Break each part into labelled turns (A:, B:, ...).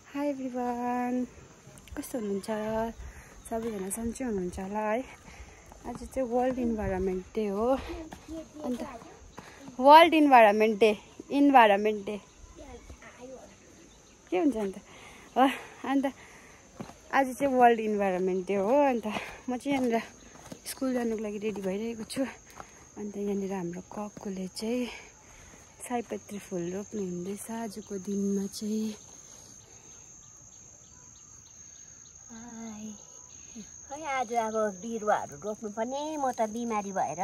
A: High everyone, कस्तो हुनुहुन्छ? सबैजना सन्चै हुनुहुन्छ होला है। आज चाहिँ वर्ल्ड इन्भाइरोमेन्ट डे हो। अन्त वर्ल्ड इन्भाइरोमेन्ट डे के हुन्छ अन्त हो। अन्त आज चाहिँ वर्ल्ड इन्भाइरोमेन्ट डे हो। अन्त म चाहिँ यहाँनिर स्कुल जानुको लागि रेडी भइरहेको छु। अन्त यहाँनिर हाम्रो कक्कुले चाहिँ सयपत्री फुल रोप्नु हुँदैछ आजको दिनमा चाहिँ।
B: खै आज अब बिरुवाहरू रोप्नुपर्ने, म त बिमारी भएर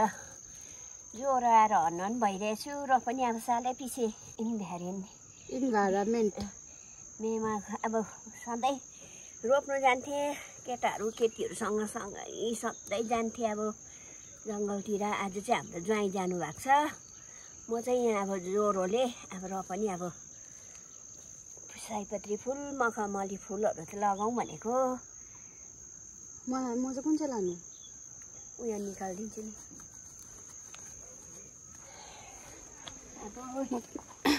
B: ज्वरो आएर हनहन भइरहेछु र पनि अब सालै पछि
A: इन्भाइरोमेन्ट
B: मेमा अब सधैँ रोप्नु जान्थे। केटीहरूसँग सँगै सधैँ जान्थे अब जङ्गलतिर। आज चाहिँ हाम्रो ज्वाइँ जानुभएको छ। म चाहिँ यहाँ अब ज्वरोले अब र पनि अब सयपत्री फुल मखमली फुलहरू चाहिँ लगाउँ भनेको।
A: म चाहिँ कुन चाहिँ लानु?
B: उयो निकालिदिन्छु नि।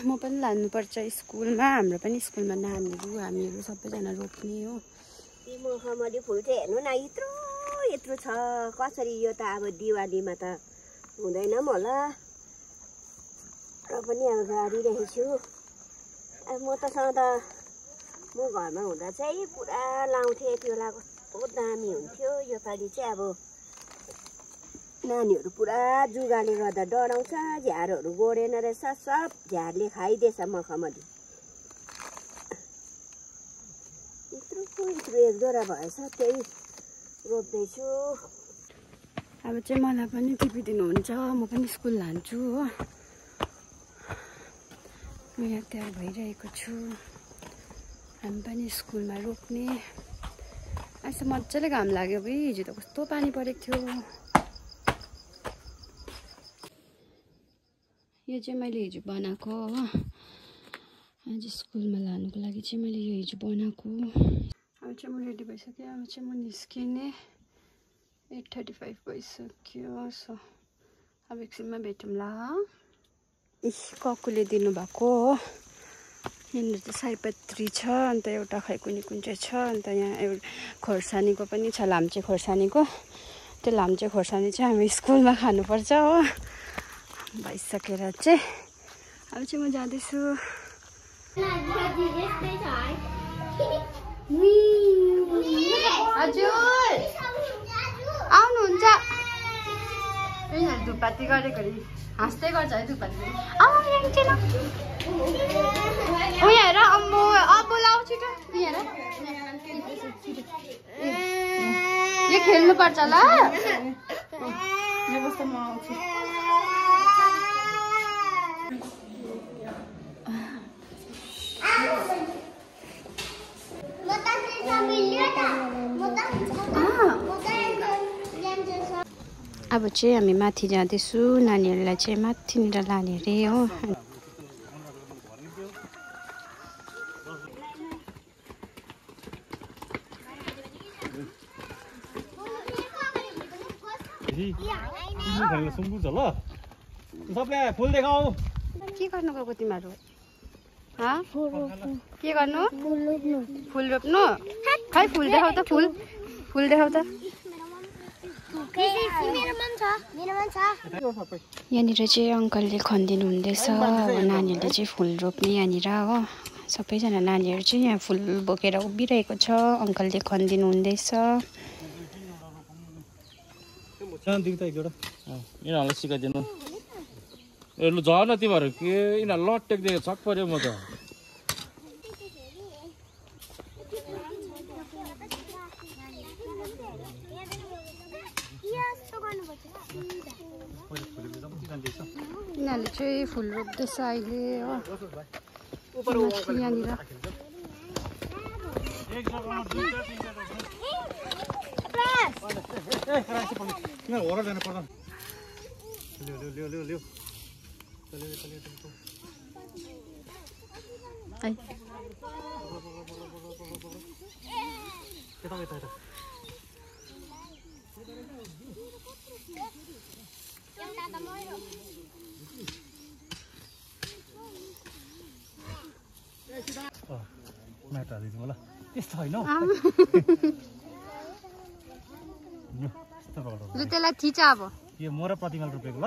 A: म पनि लानुपर्छ स्कुलमा। हाम्रो पनि स्कुलमा नानीहरू हामीहरू सबैजना रोप्ने हो।
B: यो मखमली फुल चाहिँ हेर्नु न, यत्रो छ। कसरी यो त अब दिवालीमा त हुँदैन पनि होला, र पनि अब गरिरहेको छु। अब म त सदा म घरमा हुँदा चाहिँ पुरा लाउँथेँ। त्यो बेला कस्तो दामी हुन्थ्यो। योपालि चाहिँ अब नानीहरू पुरा जुगाले गर्दा डराउँछ। झ्यारहरू गोडेन रहेछ, सब झ्यारले खाइदिएछ मखमली। यत्रो एक जोरा भएछ, त्यही रोप्दैछु।
A: अब चाहिँ मलाई पनि टिपिदिनुहुन्छ, म पनि स्कुल लान्छु हो। म यहाँ तयार भइरहेको छु। हामी पनि स्कुलमा रोप्ने। आज त मजाले घाम लाग्यो कि, हिजो त कस्तो पानी परेको थियो। यो चाहिँ मैले हिजो बनाएको हो। आज स्कुलमा लानुको लागि चाहिँ मैले यो हिजो बनाएको। अब चाहिँ म रेडी भइसकेँ। अब चाहिँ म निस्किने। 8:35 भइसक्यो। सो अब एकछिनमा भेटौँला। कक्कुले दिनुभएको हो। यहाँनिर चाहिँ सयपत्री छ, अन्त एउटा खै कुन चाहिँ छ। अन्त यहाँ एउटा खोर्सानीको पनि छ, लाम्चे खोर्सानीको। त्यो लाम्चे खोर्सानी चाहिँ हामी स्कुलमा खानुपर्छ हो। भइसकेर चाहिँ अब चाहिँ म जाँदैछु। हजुर आउनुहुन्छ? धुपाती गरेको अरे हाँस्दै गर्छ है धुपाती। उयो हेर अम्बो अब लाउ छिटो। यो खेल्नुपर्छ ल। म आउँछु। अब चाहिँ हामी माथि जाँदैछु। नानीहरूलाई चाहिँ माथिनिर लाने अरे हो।
C: फुल देखाऊ।
A: के गर्नु गएको तिमीहरू? के गर्नु? फुल रोप्नु? खै फुल देखाउ त। फुल देखाउ त। यहाँनिर चाहिँ अङ्कलले खनिदिनु हुँदैछ। अब नानीहरूले चाहिँ फुल रोप्ने यहाँनिर हो। सबैजना नानीहरू चाहिँ यहाँ फुल बोकेर उभिरहेको छ। अङ्कलले खनिदिनु हुँदैछ।
C: यिनीहरूलाई सिकाइदिनु। ए लु झर्न तिमीहरू के यिनीहरू लट टेक्दिएको छक पर्यो म त।
A: यिनीहरूले चाहिँ फुल रोप्दैछ अहिले हो। यहाँनिर
C: माटो हालिदिनु ल त्यस्तो होइन हौ यो यस्तो पक्राउ
A: लु त्यसलाई थिच अब
C: यो मोर प्रतिमा रोपेको ल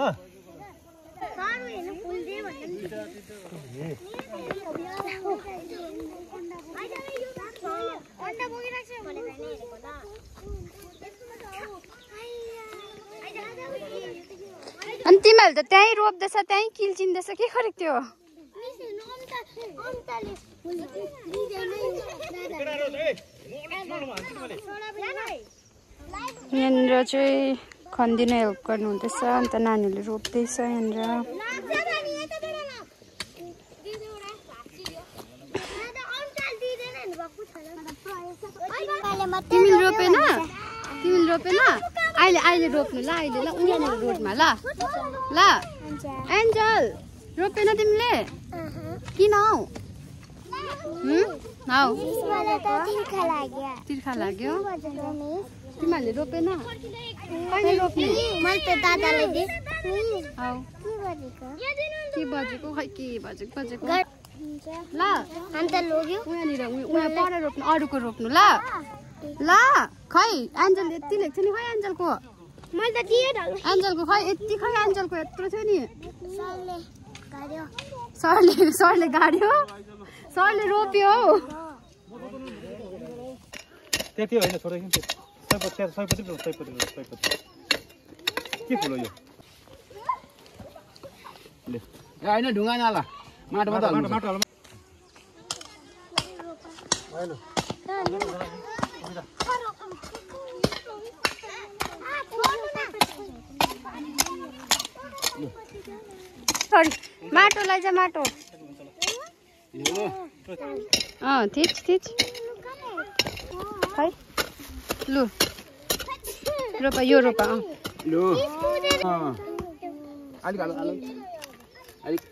A: अनि तिमीहरूले त त्यहीँ रोप्दैछ त्यहीँ किल्चिँदैछ के गरेको थियो यहाँनिर चाहिँ खन्दिन हेल्प गर्नुहुँदैछ अन्त नानीहरूले रोप्दैछ यहाँनिर तिमीले रोपेन अहिले रोप्नु ल अहिले ल उनीहरू रोडमा ल ल एन्जल रोपेन तिमीले किन हौ हौ तिर्खा लाग्यो तिमीहरूले रोपेन कहिले रोप्ने हौ के बजेको खै के बजेको ल उहाँनिर उहाँ पर रोप्नु अरूको रोप्नु ल ल खै एन्जल यति लेख्छ नि खै एन्जलको खै यति खै एन्जलको यत्रो थियो नि सरले गाड्यो सरले रोप्यो हौ
C: त्यति होइन छोडेको सयपत्री के फुल हो यो
D: होइन ढुङ्गा नाला माटो माटो
A: माटो लैजा माटो थिच खै लु रोपा यो रोपा
D: लु अलिक अलिक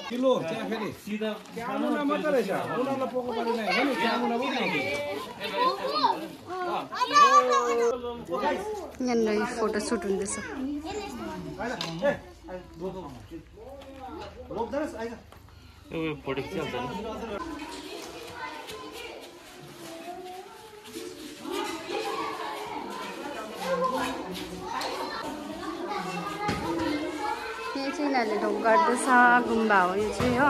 C: किलो त्यहाँ फेरि सिधा मुना मात्र रहेछ मुनालाई पोको पारेन भने त्यहाँ मुना पनि
A: यहाँनिर फोटो सुट हुँदैछ
C: फोटो खिचिहाल्छ
A: यहाँ चाहिँ यिनीहरूले ढोक गर्दैछ गुम्बा हो यो चाहिँ हो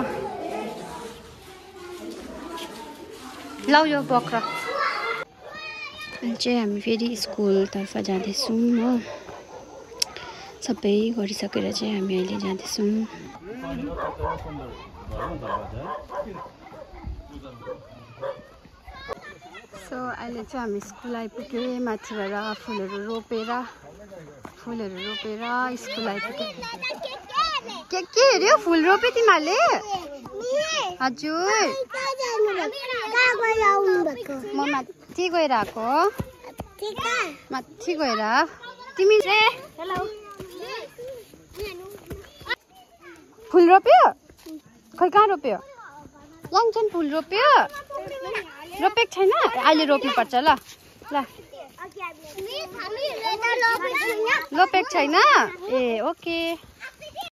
A: लौ यो पक्र अनि चाहिँ हामी फेरि स्कुलतर्फ जाँदैछौँ हो सबै गरिसकेर चाहिँ हामी अहिले जाँदैछौँ सो अहिले चाहिँ हामी स्कुल आइपुग्यो माथिबाट फुलहरू रोपेर स्कुल आइपुग्यो के हेऱ्यो फुल रोप्यो तिमीहरूले हजुर म माथि गएर आएको माथि गएर तिमी फुल रोप्यो खै कहाँ रोप्यो याङचन फुल रोप्यो रोपेको छैन अहिले रोप्नुपर्छ ल रोपेको छैन ए ओके